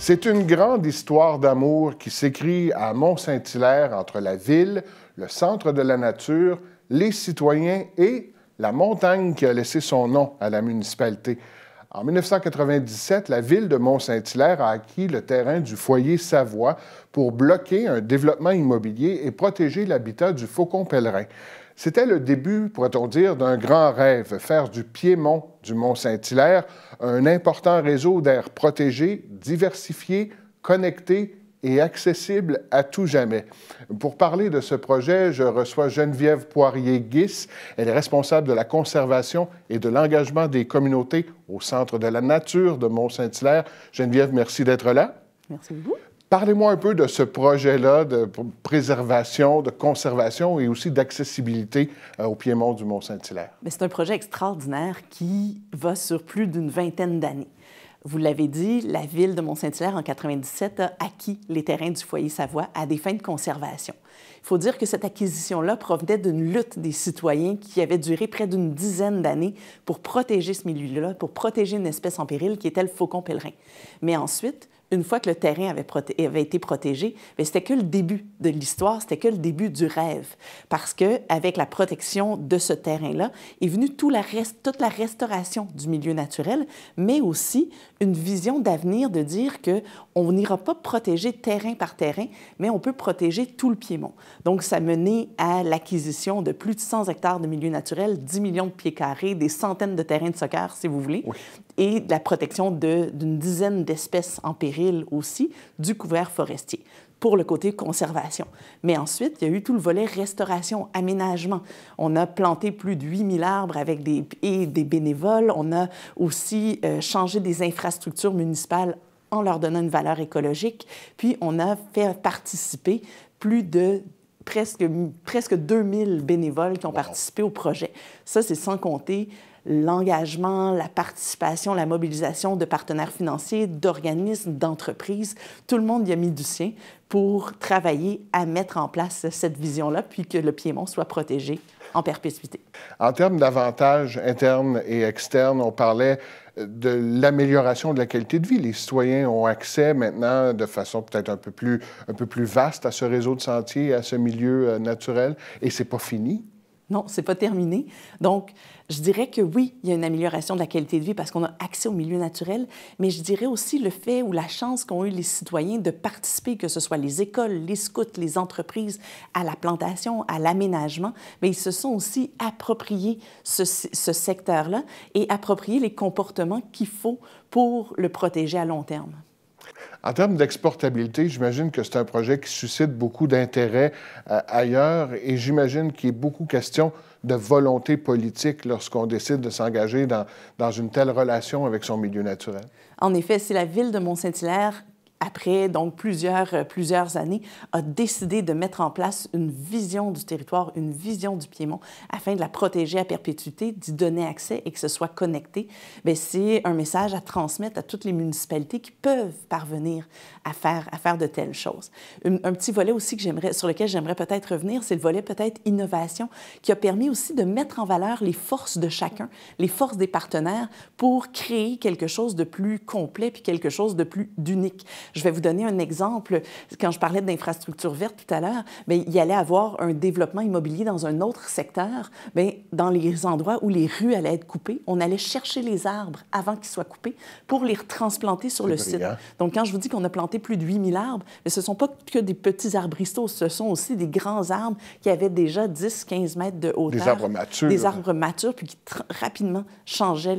C'est une grande histoire d'amour qui s'écrit à Mont-Saint-Hilaire entre la ville, le centre de la nature, les citoyens et la montagne qui a laissé son nom à la municipalité. En 1997, la ville de Mont-Saint-Hilaire a acquis le terrain du foyer Savoie pour bloquer un développement immobilier et protéger l'habitat du faucon pèlerin. C'était le début, pourrait-on dire, d'un grand rêve, faire du piémont du Mont-Saint-Hilaire un important réseau d'air protégé, diversifié, connecté et accessible à tout jamais. Pour parler de ce projet, je reçois Geneviève Poirier-Guis. Elle est responsable de la conservation et de l'engagement des communautés au Centre de la nature de Mont-Saint-Hilaire. Geneviève, merci d'être là. Merci beaucoup. Parlez-moi un peu de ce projet-là de préservation, de conservation et aussi d'accessibilité au piémont du Mont-Saint-Hilaire. C'est un projet extraordinaire qui va sur plus d'une vingtaine d'années. Vous l'avez dit, la ville de Mont-Saint-Hilaire, en 1997, a acquis les terrains du foyer Savoie à des fins de conservation. Il faut dire que cette acquisition-là provenait d'une lutte des citoyens qui avait duré près d'une dizaine d'années pour protéger ce milieu-là, pour protéger une espèce en péril qui était le faucon pèlerin. Mais ensuite, une fois que le terrain avait été protégé, c'était que le début de l'histoire, c'était que le début du rêve. Parce qu'avec la protection de ce terrain-là, est venue toute la restauration du milieu naturel, mais aussi une vision d'avenir de dire qu'on n'ira pas protéger terrain par terrain, mais on peut protéger tout le piémont. Donc, ça menait à l'acquisition de plus de 100 hectares de milieu naturel, 10 millions de pieds carrés, des centaines de terrains de soccer, si vous voulez, oui, et de la protection d'une dizaine d'espèces en péril aussi, du couvert forestier, pour le côté conservation. Mais ensuite, il y a eu tout le volet restauration, aménagement. On a planté plus de 8000 arbres avec des bénévoles. On a aussi changé des infrastructures municipales en leur donnant une valeur écologique. Puis, on a fait participer plus de presque 2000 bénévoles qui ont participé au projet. Ça, c'est sans compter l'engagement, la participation, la mobilisation de partenaires financiers, d'organismes, d'entreprises. Tout le monde y a mis du sien pour travailler à mettre en place cette vision-là, puis que le piémont soit protégé en perpétuité. En termes d'avantages internes et externes, on parlait de l'amélioration de la qualité de vie. Les citoyens ont accès maintenant de façon peut-être un peu plus vaste à ce réseau de sentiers, à ce milieu naturel, et c'est pas fini. Non, c'est pas terminé. Donc, je dirais que oui, il y a une amélioration de la qualité de vie parce qu'on a accès au milieu naturel, mais je dirais aussi le fait ou la chance qu'ont eu les citoyens de participer, que ce soit les écoles, les scouts, les entreprises, à la plantation, à l'aménagement, mais ils se sont aussi appropriés ce secteur-là et appropriés les comportements qu'il faut pour le protéger à long terme. En termes d'exportabilité, j'imagine que c'est un projet qui suscite beaucoup d'intérêt ailleurs et j'imagine qu'il est beaucoup question de volonté politique lorsqu'on décide de s'engager dans une telle relation avec son milieu naturel. En effet, c'est la ville de Mont-Saint-Hilaire, après donc plusieurs années, a décidé de mettre en place une vision du territoire, une vision du piémont, afin de la protéger à perpétuité, d'y donner accès et que ce soit connecté. C'est un message à transmettre à toutes les municipalités qui peuvent parvenir à faire de telles choses. Un petit volet aussi sur lequel j'aimerais peut-être revenir, c'est le volet peut-être innovation, qui a permis aussi de mettre en valeur les forces de chacun, les forces des partenaires, pour créer quelque chose de plus complet puis quelque chose de plus d'unique. Je vais vous donner un exemple. Quand je parlais d'infrastructures vertes tout à l'heure, il y allait avoir un développement immobilier dans un autre secteur. Dans les endroits où les rues allaient être coupées, on allait chercher les arbres avant qu'ils soient coupés pour les retransplanter sur le site. Donc, quand je vous dis qu'on a planté plus de 8000 arbres, ce ne sont pas que des petits arbrisseaux, ce sont aussi des grands arbres qui avaient déjà 10-15 mètres de hauteur. Des arbres matures. Des arbres matures, puis qui rapidement changeaient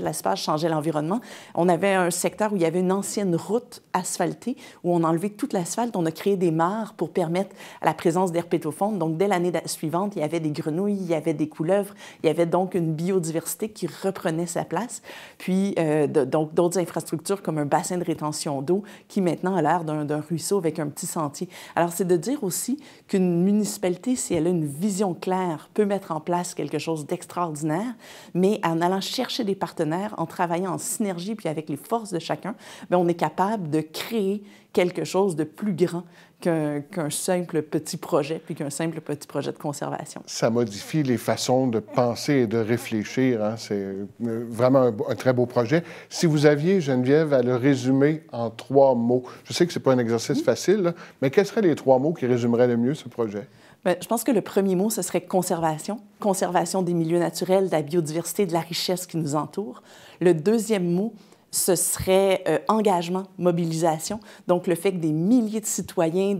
l'espace, changeaient l'environnement. On avait un secteur où il y avait une ancienne route asphaltée, où on a enlevé toute l'asphalte, on a créé des mares pour permettre la présence d'herpétofaune. Donc, dès l'année suivante, il y avait des grenouilles, il y avait des couleuvres, il y avait donc une biodiversité qui reprenait sa place. Puis, donc, d'autres infrastructures comme un bassin de rétention d'eau qui maintenant a l'air d'un ruisseau avec un petit sentier. Alors, c'est de dire aussi qu'une municipalité, si elle a une vision claire, peut mettre en place quelque chose d'extraordinaire, mais en allant chercher des partenaires, en travaillant en synergie puis avec les forces de chacun, on est capable capable de créer quelque chose de plus grand qu'un simple petit projet, puis qu'un simple petit projet de conservation. Ça modifie les façons de penser et de réfléchir. Hein? C'est vraiment un très beau projet. Si vous aviez, Geneviève, à le résumer en 3 mots, je sais que ce n'est pas un exercice facile, là, mais quels seraient les 3 mots qui résumeraient le mieux ce projet? Bien, je pense que le premier mot, ce serait conservation. Conservation des milieux naturels, de la biodiversité, de la richesse qui nous entoure. Le deuxième mot, ce serait engagement, mobilisation. Donc, le fait que des milliers de citoyens,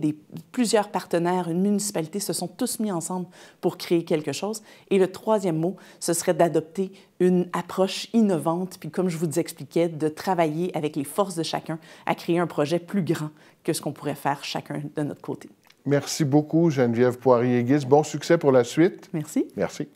plusieurs partenaires, une municipalité se sont tous mis ensemble pour créer quelque chose. Et le troisième mot, ce serait d'adopter une approche innovante, puis comme je vous expliquais, de travailler avec les forces de chacun à créer un projet plus grand que ce qu'on pourrait faire chacun de notre côté. Merci beaucoup, Geneviève Poirier-Guice. Bon succès pour la suite. Merci. Merci.